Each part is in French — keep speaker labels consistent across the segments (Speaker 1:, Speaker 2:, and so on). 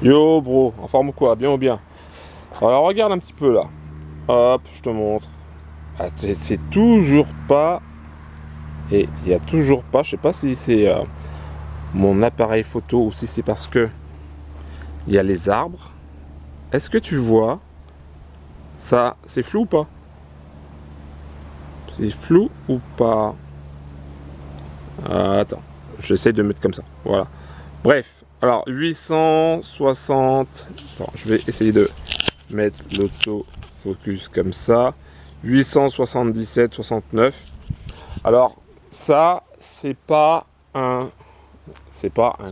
Speaker 1: Yo bro, en forme ou quoi? Bien ou bien? Alors regarde un petit peu là. Hop, je te montre. Ah, c'est toujours pas. Et il y a toujours pas. Je sais pas si c'est mon appareil photo ou si c'est parce que il y a les arbres. Est-ce que tu vois ça? C'est flou ou pas? C'est flou ou pas? Attends, j'essaie de mettre comme ça. Voilà. Bref, alors 860. Attends, je vais essayer de mettre l'autofocus comme ça. 877, 69. Alors, ça, c'est pas un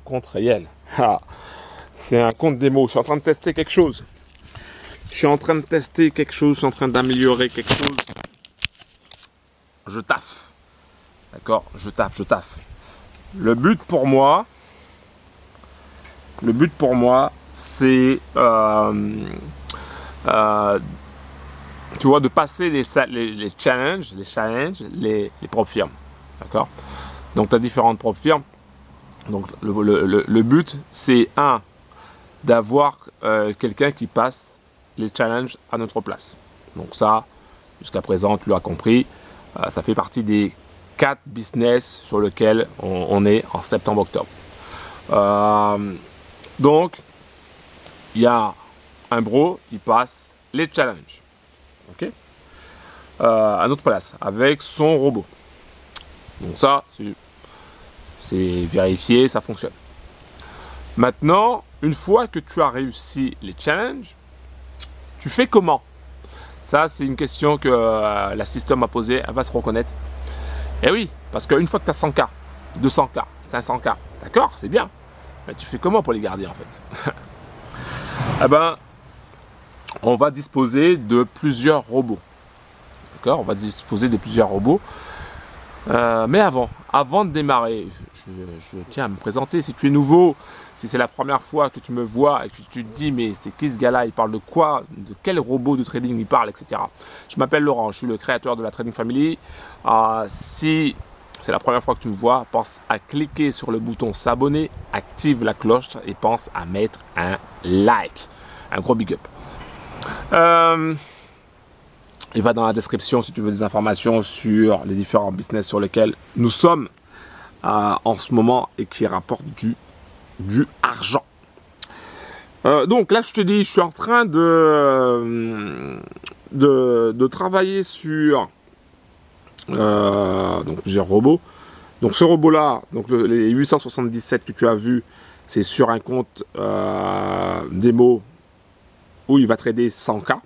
Speaker 1: compte réel. Ah, c'est un compte démo. Je suis en train de tester quelque chose. Je suis en train d'améliorer quelque chose. Je taffe. D'accord? Je taffe. Le but pour moi, c'est tu vois, de passer les challenges, les propres firmes. D'accord? Donc, tu as différentes propres firmes. Donc, le but, c'est d'avoir quelqu'un qui passe les challenges à notre place. Donc, ça, jusqu'à présent, tu l'as compris, ça fait partie des 4 business sur lesquels on est en septembre-octobre. Donc, il y a un bro, il passe les challenges. Ok, à notre place avec son robot. Donc ça, c'est vérifié, ça fonctionne. Maintenant, une fois que tu as réussi les challenges, tu fais comment? Ça, c'est une question que la système m'a posée, elle va se reconnaître. Eh oui, parce qu'une fois que tu as 100K, 200K, 500K, d'accord, c'est bien. Mais tu fais comment pour les garder en fait? Eh ben, on va disposer de plusieurs robots. D'accord, on va disposer de plusieurs robots. Mais avant de démarrer, je tiens à me présenter. Si tu es nouveau, si c'est la première fois que tu me vois et que tu te dis mais c'est qui ce gars-là, il parle de quoi, de quel robot de trading il parle, etc. Je m'appelle Laurent, je suis le créateur de la Trading Family. Si c'est la première fois que tu me vois, pense à cliquer sur le bouton s'abonner, active la cloche et pense à mettre un like. Un gros big up. Il va dans la description si tu veux des informations sur les différents business sur lesquels nous sommes en ce moment et qui rapportent du argent. Donc là, je te dis, je suis en train de travailler sur donc plusieurs robots. Donc ce robot-là, donc les 877 que tu as vu, c'est sur un compte démo où il va trader 100K.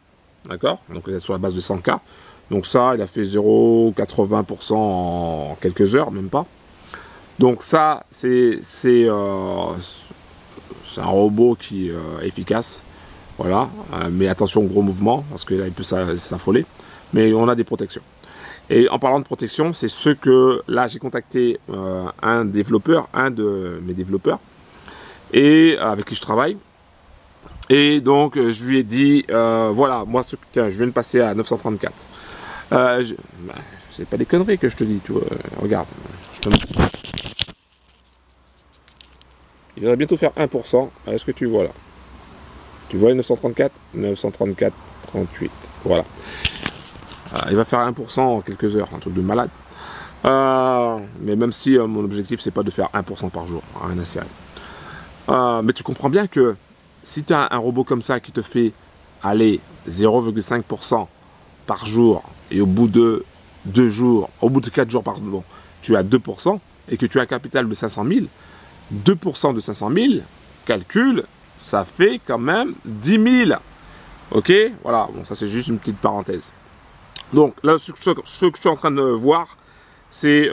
Speaker 1: D'accord? Donc, il est sur la base de 100K. Donc, ça, il a fait 0,80% en quelques heures, même pas. Donc, ça, c'est un robot qui est efficace. Voilà. Mais attention aux gros mouvements, parce que là, il peut s'affoler. Mais on a des protections. Et en parlant de protection, c'est ce que, là, j'ai contacté un de mes développeurs, et avec qui je travaille. Et donc, je lui ai dit, voilà, moi, tiens, je viens de passer à 934. C'est pas des conneries que je te dis, tu vois. Regarde, je te montre. Il va bientôt faire 1%. Est-ce que tu vois là? Tu vois les 934? 934,38. Voilà. Il va faire 1% en quelques heures, un truc de malade. Mais même si mon objectif, c'est pas de faire 1% par jour, rien à cirer. Mais tu comprends bien que si tu as un robot comme ça qui te fait aller 0,5% par jour et au bout de 2 jours, au bout de 4 jours, pardon, tu as 2% et que tu as un capital de 500 000, 2% de 500 000, calcul, ça fait quand même 10 000. Ok? Voilà, bon, ça c'est juste une petite parenthèse. Donc là, ce que je suis en train de voir, c'est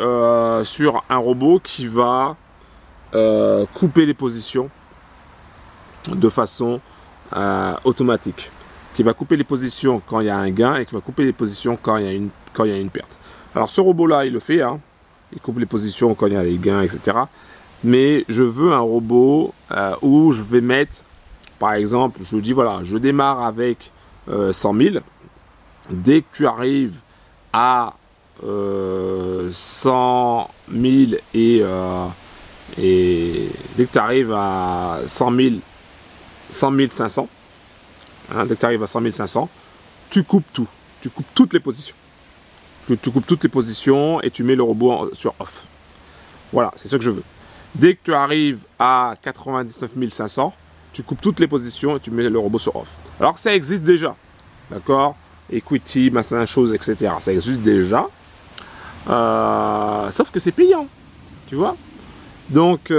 Speaker 1: sur un robot qui va couper les positions de façon automatique, qui va couper les positions quand il y a un gain et qui va couper les positions quand il y a une perte. Alors ce robot là il le fait, hein, il coupe les positions quand il y a les gains, etc. Mais je veux un robot où je vais mettre, par exemple, je dis voilà, je démarre avec 100 000. Dès que tu arrives à 100 000 et dès que tu arrives à 100 000 100 500, hein, dès que tu arrives à 100 500, tu coupes tout. Tu coupes toutes les positions. Tu coupes toutes les positions et tu mets le robot sur off. Voilà, c'est ce que je veux. Dès que tu arrives à 99 500, tu coupes toutes les positions et tu mets le robot sur off. Alors que ça existe déjà. D'accord? Equity, machin, chose, etc. Ça existe déjà. Sauf que c'est payant. Tu vois? Donc,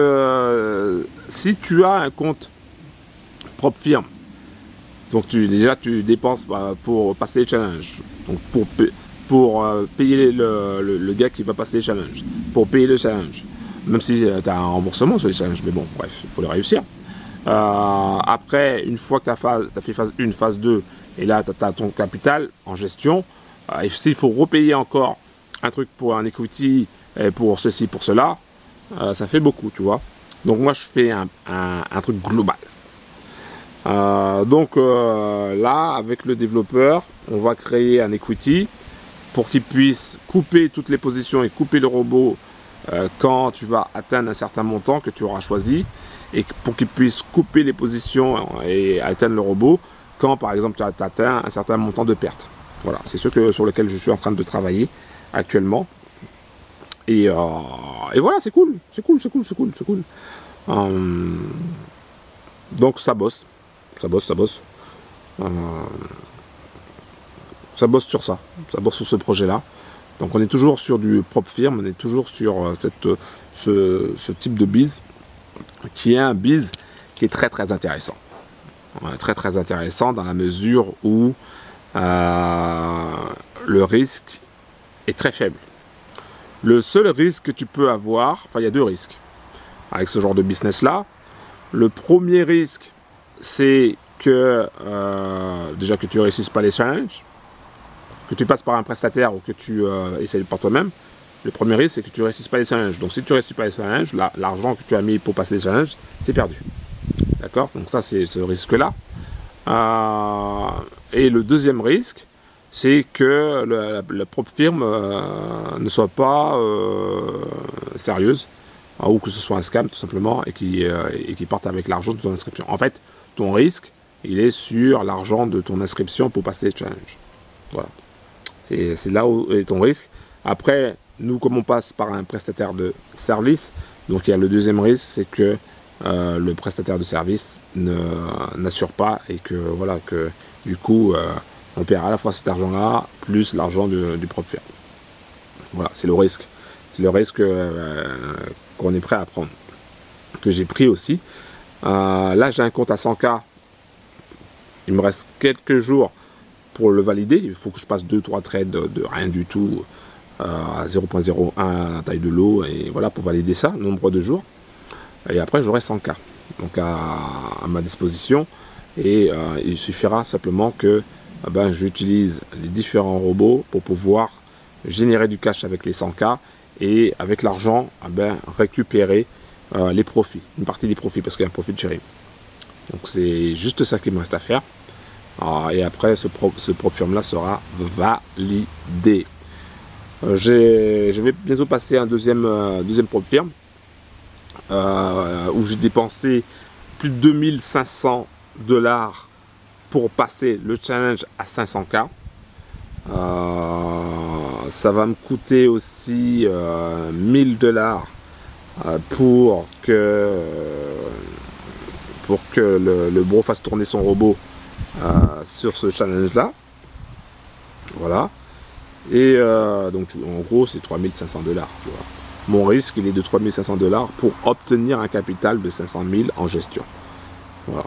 Speaker 1: si tu as un compte propre firme, donc déjà tu dépenses pour passer les challenges, donc pour payer le gars qui va passer les challenges, pour payer le challenge, même si tu as un remboursement sur les challenges, mais bon, bref, il faut le réussir. Après, une fois que tu as fait phase 1, phase 2, et là tu as ton capital en gestion, et s'il faut repayer encore un truc pour un equity, et pour ceci, pour cela, ça fait beaucoup, tu vois. Donc moi je fais un truc global. Là, avec le développeur, on va créer un equity pour qu'il puisse couper toutes les positions et couper le robot quand tu vas atteindre un certain montant que tu auras choisi, et pour qu'il puisse couper les positions et atteindre le robot quand par exemple tu as atteint un certain montant de perte. Voilà, c'est ce sur lequel je suis en train de travailler actuellement. Et voilà, c'est cool, c'est cool. Donc ça bosse. Ça bosse sur ça. Ça bosse sur ce projet-là. Donc on est toujours sur du propre firme, on est toujours sur ce type de biz, qui est un biz qui est très intéressant. Très intéressant dans la mesure où le risque est très faible. Le seul risque que tu peux avoir, enfin il y a deux risques avec ce genre de business-là. Le premier risque, c'est que déjà que tu ne réussisses pas les challenges, que tu passes par un prestataire ou que tu essayes par toi-même. Le premier risque, c'est que tu ne réussisses pas les challenges. Donc si tu ne réussis pas les challenges, l'argent que tu as mis pour passer les challenges, c'est perdu. D'accord? Donc ça, c'est ce risque-là. Et le deuxième risque, c'est que la propre firme ne soit pas sérieuse, ou que ce soit un scam tout simplement, et qui parte avec l'argent de ton inscription. En fait, ton risque, il est sur l'argent de ton inscription pour passer les challenges. Voilà. C'est là où est ton risque. Après, nous, comme on passe par un prestataire de service, donc il y a le deuxième risque, c'est que le prestataire de service n'assure pas, et que voilà, que du coup on perd à la fois cet argent-là plus l'argent du propre firme. Voilà, c'est le risque. C'est le risque qu'on est prêt à prendre, que j'ai pris aussi. Là, j'ai un compte à 100K. Il me reste quelques jours pour le valider. Il faut que je passe 2-3 trades de rien du tout à 0.01 taille de lot, et voilà, pour valider ça, nombre de jours. Et après, j'aurai 100K donc à ma disposition, et il suffira simplement que j'utilise les différents robots pour pouvoir générer du cash avec les 100K, et avec l'argent récupérer les profits, une partie des profits, parce qu'il y a un profit sharing. Donc c'est juste ça qu'il me reste à faire. Et après, ce propre firme là sera validé. Je vais bientôt passer à un deuxième propre firme, où j'ai dépensé plus de 2500 $ pour passer le challenge à 500K. Ça va me coûter aussi 1000 $ pour que le bro fasse tourner son robot sur ce challenge là. Voilà. Et donc en gros c'est 3500 $. Mon risque, il est de 3500 $ pour obtenir un capital de 500 000 en gestion. Voilà,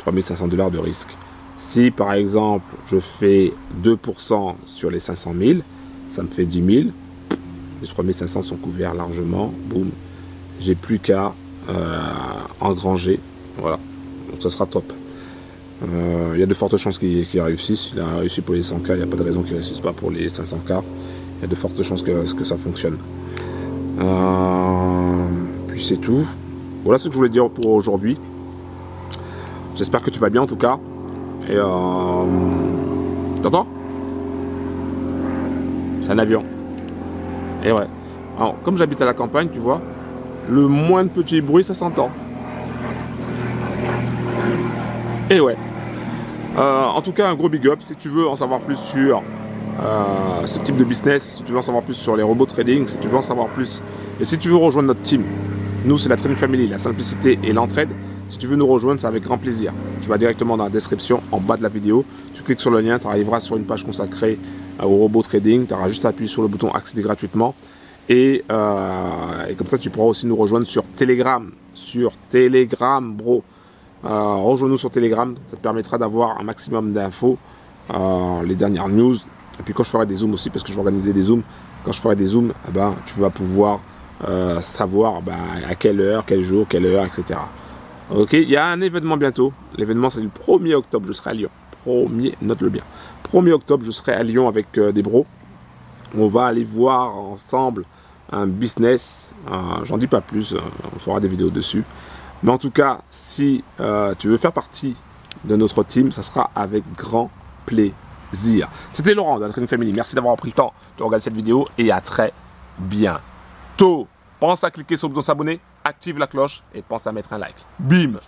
Speaker 1: 3500 $ de risque. Si par exemple je fais 2% sur les 500 000, ça me fait 10 000. Les 3500 sont couverts largement. Boum, j'ai plus qu'à engranger. Voilà, donc ça sera top. Il y a de fortes chances qu'il réussisse. Il a réussi pour les 100K, il n'y a pas de raison qu'il ne réussisse pas pour les 500K. Il y a de fortes chances que ça fonctionne. Puis c'est tout. Voilà ce que je voulais dire pour aujourd'hui. J'espère que tu vas bien en tout cas. Et t'entends? C'est un avion. Et ouais. Alors, comme j'habite à la campagne, tu vois, le moins de petits bruits, ça s'entend. Et ouais. En tout cas, un gros big up. Si tu veux en savoir plus sur ce type de business, si tu veux en savoir plus sur les robots trading, si tu veux en savoir plus, et si tu veux rejoindre notre team, nous c'est la Trading Family, la simplicité et l'entraide. Si tu veux nous rejoindre, c'est avec grand plaisir. Tu vas directement dans la description en bas de la vidéo, tu cliques sur le lien, tu arriveras sur une page consacrée au robot trading, tu auras juste à appuyer sur le bouton accéder gratuitement et comme ça tu pourras aussi nous rejoindre sur Telegram, bro. Rejoins-nous sur Telegram, ça te permettra d'avoir un maximum d'infos, les dernières news. Et puis quand je ferai des zooms aussi, parce que je vais organiser des zooms, quand je ferai des zooms, eh ben, tu vas pouvoir savoir à quelle heure, quel jour, quelle heure, etc. Ok, il y a un événement bientôt. L'événement c'est le 1er octobre, je serai à Lyon. Note-le bien. 1er octobre, je serai à Lyon avec des bros. On va aller voir ensemble un business. J'en dis pas plus, on fera des vidéos dessus. Mais en tout cas, si tu veux faire partie de notre team, ça sera avec grand plaisir. C'était Laurent de la Trading Family. Merci d'avoir pris le temps de regarder cette vidéo et à très bientôt. Pense à cliquer sur le bouton s'abonner, active la cloche et pense à mettre un like. Bim!